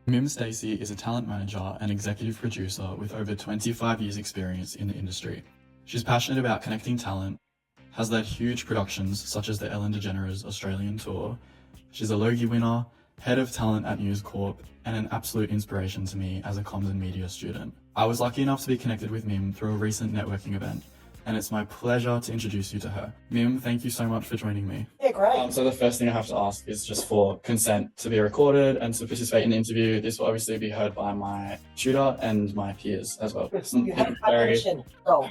Mim Stacey is a talent manager and executive producer with over 25 years experience in the industry. She's passionate about connecting talent, has led huge productions such as the Ellen DeGeneres Australian Tour. She's a Logie winner, head of talent at News Corp, and an absolute inspiration to me as a comms and media student. I was lucky enough to be connected with Mim through a recent networking event, and it's my pleasure to introduce you to her. Mim, thank you so much for joining me. Yeah, great. So the first thing I have to ask is just for consent to be recorded and to participate in the interview. This will obviously be heard by my tutor and my peers as well. You have my permission. Oh.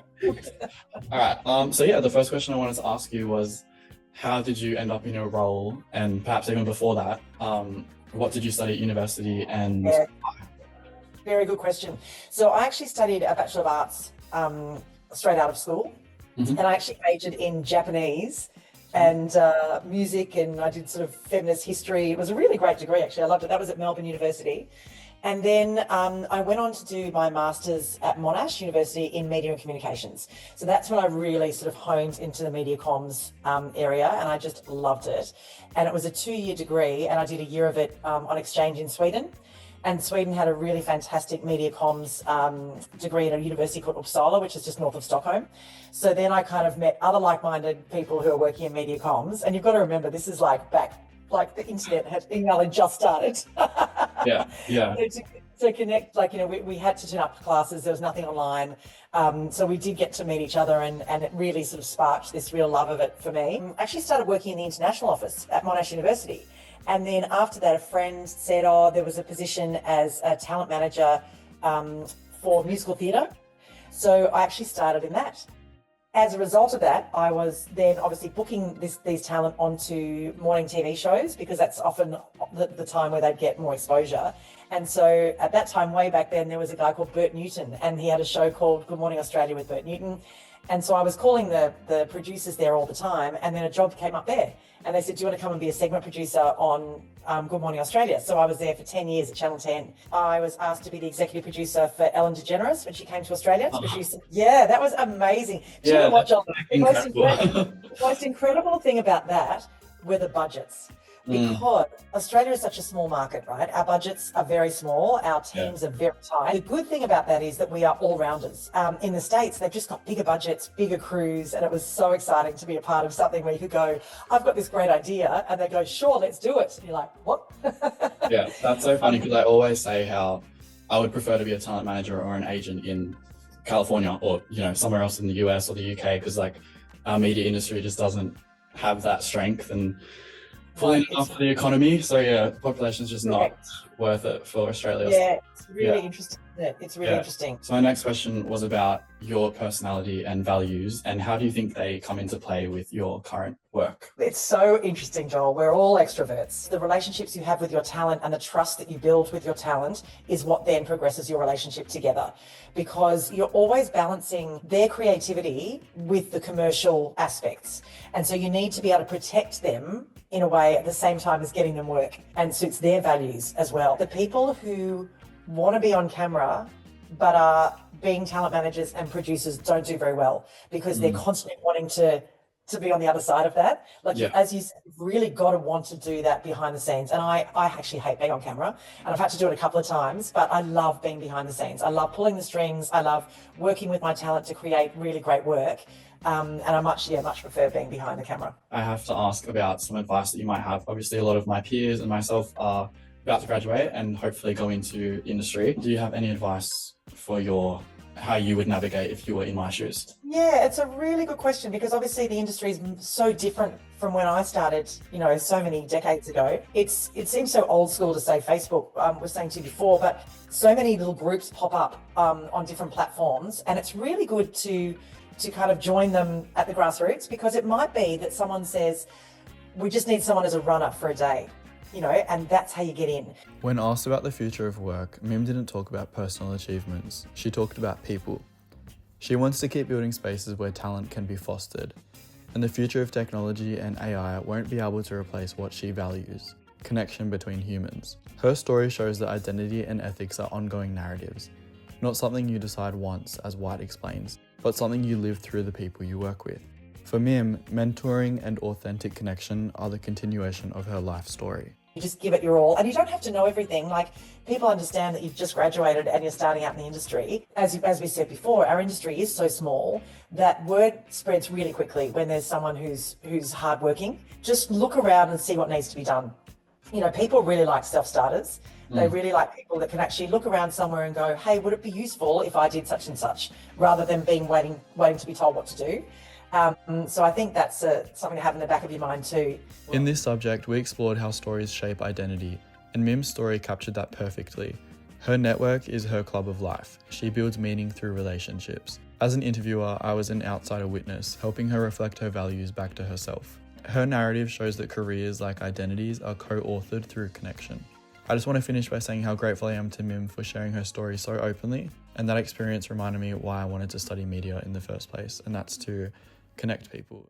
All right. So yeah, the first question I wanted to ask you was, how did you end up in your role? And perhaps even before that, what did you study at university? And Yeah. Very good question. So I actually studied a Bachelor of Arts straight out of school. Mhm. And I actually majored in Japanese and music, and I did sort of feminist history. It was a really great degree, actually. I loved it. That was at Melbourne University. And then I went on to do my master's at Monash University in media and communications. So that's when I really sort of honed into the media comms area, and I just loved it. And it was a 2-year degree, and I did a year of it on exchange in Sweden. And Sweden had a really fantastic media comms degree at a university called Uppsala, which is just north of Stockholm. So then I kind of met other like-minded people who are working in media comms. And you've got to remember, this is like back, like the internet had, email had just started. yeah. To connect, like, you know, we had to turn up to classes. There was nothing online. So we did get to meet each other, and it really sort of sparked this real love of it for me. I actually started working in the international office at Monash University. And then after that, a friend said, oh, there was a position as a talent manager for musical theatre. So I actually started in that. As a result of that, I was then obviously booking these talent onto morning TV shows, because that's often the time where they'd get more exposure. And so at that time, way back then, there was a guy called Bert Newton, and he had a show called Good Morning Australia with Bert Newton. And so I was calling the producers there all the time, and then a job came up there. And they said, do you want to come and be a segment producer on Good Morning Australia? So I was there for 10 years at Channel 10. I was asked to be the executive producer for Ellen DeGeneres when she came to Australia to produce. Yeah, that was amazing. Do you know what, John? The most incredible thing about that were the budgets. Because Australia is such a small market, right? Our budgets are very small. Our teams are very tight. The good thing about that is that we are all-rounders. In the States, they've just got bigger budgets, bigger crews, and it was so exciting to be a part of something where you could go, I've got this great idea, and they go, sure, let's do it. And you're like, what? Yeah, that's so funny, because I always say how I would prefer to be a talent manager or an agent in California, or, you know, somewhere else in the US or the UK, because like our media industry just doesn't have that strength and pulling enough for the economy. So yeah, population's just not worth it for Australia. Yeah, it's really interesting. It's really interesting. So my next question was about your personality and values, and how do you think they come into play with your current work? It's so interesting, Joel. We're all extroverts. The relationships you have with your talent and the trust that you build with your talent is what then progresses your relationship together, because you're always balancing their creativity with the commercial aspects. And so you need to be able to protect them in a way at the same time as getting them work, and suits their values as well. The people who want to be on camera but are being talent managers and producers don't do very well, because they're constantly wanting to be on the other side of that. Like, as you said, you've really got to want to do that behind the scenes. And I actually hate being on camera, and I've had to do it a couple of times, but I love being behind the scenes. I love pulling the strings. I love working with my talent to create really great work. And I much prefer being behind the camera. I have to ask about some advice that you might have. Obviously, a lot of my peers and myself are about to graduate and hopefully go into industry. Do you have any advice for how you would navigate if you were in my shoes? Yeah, it's a really good question, because obviously the industry is so different from when I started, you know, so many decades ago. It seems so old school to say Facebook, was saying to you before, but so many little groups pop up on different platforms, and it's really good to kind of join them at the grassroots, because it might be that someone says, we just need someone as a runner for a day, you know, and that's how you get in. When asked about the future of work, Mim didn't talk about personal achievements. She talked about people. She wants to keep building spaces where talent can be fostered, and the future of technology and AI won't be able to replace what she values: connection between humans. Her story shows that identity and ethics are ongoing narratives, not something you decide once, as White explains, but something you live through the people you work with. For Mim, mentoring and authentic connection are the continuation of her life story. You just give it your all, and you don't have to know everything. Like, people understand that you've just graduated and you're starting out in the industry. As we said before, our industry is so small that word spreads really quickly when there's someone who's hardworking. Just look around and see what needs to be done. You know, people really like self-starters. They really like people that can actually look around somewhere and go, hey, would it be useful if I did such and such, rather than being waiting to be told what to do. So I think that's something to have in the back of your mind too. In this subject, we explored how stories shape identity, and Mim's story captured that perfectly. Her network is her club of life. She builds meaning through relationships. As an interviewer, I was an outsider witness, helping her reflect her values back to herself. Her narrative shows that careers, like identities, are co-authored through connection. I just want to finish by saying how grateful I am to Mim for sharing her story so openly, and that experience reminded me why I wanted to study media in the first place, and that's to connect people.